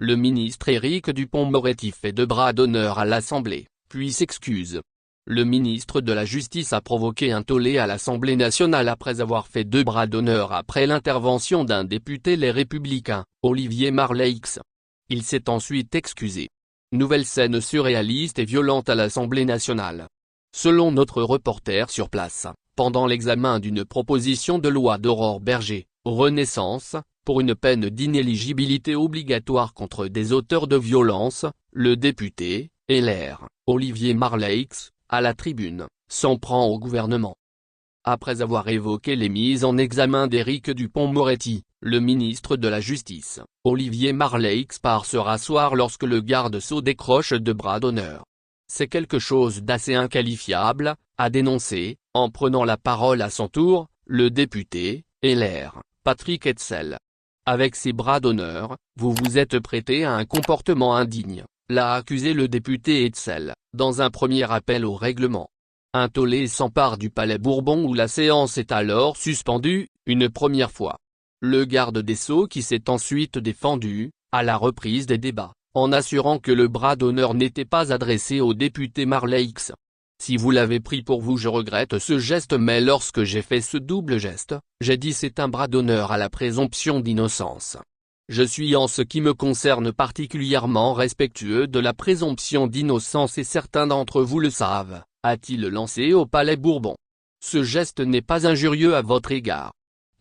le ministre Éric Dupond-Moretti fait 2 bras d'honneur à l'Assemblée, puis s'excuse. Le ministre de la Justice a provoqué un tollé à l'Assemblée nationale après avoir fait 2 bras d'honneur après l'intervention d'un député Les Républicains, Olivier Marleix. Il s'est ensuite excusé. Nouvelle scène surréaliste et violente à l'Assemblée nationale. Selon notre reporter sur place, pendant l'examen d'une proposition de loi d'Aurore Bergé, Renaissance, pour une peine d'inéligibilité obligatoire contre des auteurs de violences, le député, LR, Olivier Marleix, à la tribune, s'en prend au gouvernement. Après avoir évoqué les mises en examen d'Éric Dupond-Moretti, le ministre de la Justice, Olivier Marleix part se rasseoir lorsque le garde-sceau décroche 2 bras d'honneur. C'est quelque chose d'assez inqualifiable, a dénoncé, en prenant la parole à son tour, le député, LR, Patrick Hetzel. Avec ces bras d'honneur, vous vous êtes prêté à un comportement indigne, l'a accusé le député Hetzel, dans un premier appel au règlement. Un tollé s'empare du Palais Bourbon où la séance est alors suspendue, une première fois. Le garde des Sceaux qui s'est ensuite défendu, à la reprise des débats, en assurant que le bras d'honneur n'était pas adressé au député Marleix. Si vous l'avez pris pour vous, je regrette ce geste, mais lorsque j'ai fait ce double geste, j'ai dit c'est un bras d'honneur à la présomption d'innocence. Je suis en ce qui me concerne particulièrement respectueux de la présomption d'innocence et certains d'entre vous le savent, a-t-il lancé au Palais Bourbon. Ce geste n'est pas injurieux à votre égard.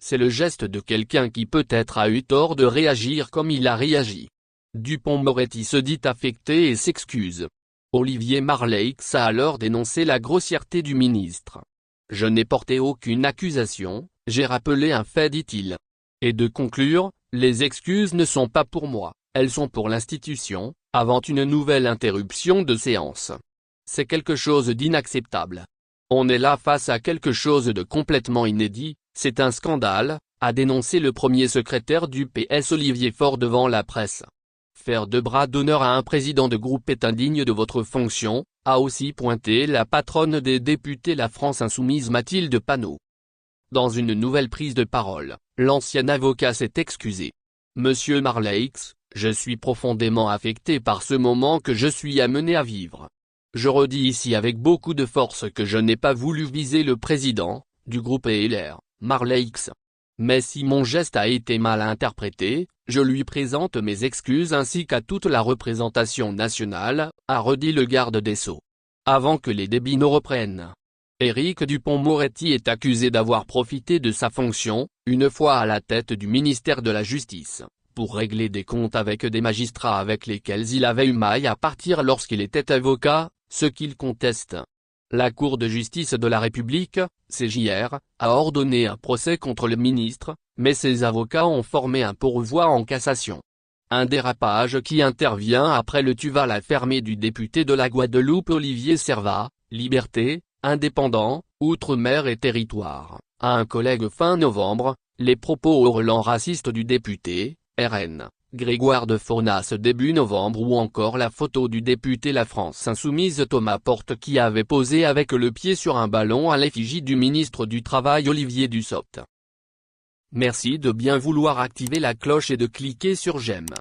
C'est le geste de quelqu'un qui peut-être a eu tort de réagir comme il a réagi. Dupond-Moretti se dit affecté et s'excuse. Olivier Marleix a alors dénoncé la grossièreté du ministre. Je n'ai porté aucune accusation, j'ai rappelé un fait, dit-il. Et de conclure, les excuses ne sont pas pour moi, elles sont pour l'institution, avant une nouvelle interruption de séance. C'est quelque chose d'inacceptable. On est là face à quelque chose de complètement inédit, c'est un scandale, a dénoncé le premier secrétaire du PS Olivier Faure devant la presse. Faire 2 bras d'honneur à un président de groupe est indigne de votre fonction, a aussi pointé la patronne des députés La France Insoumise Mathilde Panot. Dans une nouvelle prise de parole, l'ancien avocat s'est excusé. Monsieur Marleix, je suis profondément affecté par ce moment que je suis amené à vivre. Je redis ici avec beaucoup de force que je n'ai pas voulu viser le président du groupe LR, Marleix. Mais si mon geste a été mal interprété, je lui présente mes excuses ainsi qu'à toute la représentation nationale, a redit le garde des Sceaux. Avant que les débats ne reprennent. Éric Dupond-Moretti est accusé d'avoir profité de sa fonction, une fois à la tête du ministère de la Justice, pour régler des comptes avec des magistrats avec lesquels il avait eu maille à partir lorsqu'il était avocat, ce qu'il conteste. La Cour de justice de la République, CJR, a ordonné un procès contre le ministre, mais ses avocats ont formé un pourvoi en cassation. Un dérapage qui intervient après le tuval fermé du député de la Guadeloupe Olivier Servat, Liberté, Indépendant, Outre-mer et Territoire, à un collègue fin novembre, les propos au relent racistes du député, RN, Grégoire de Fournas début novembre ou encore la photo du député La France Insoumise Thomas Porte qui avait posé avec le pied sur un ballon à l'effigie du ministre du Travail Olivier Dussopt. Merci de bien vouloir activer la cloche et de cliquer sur j'aime.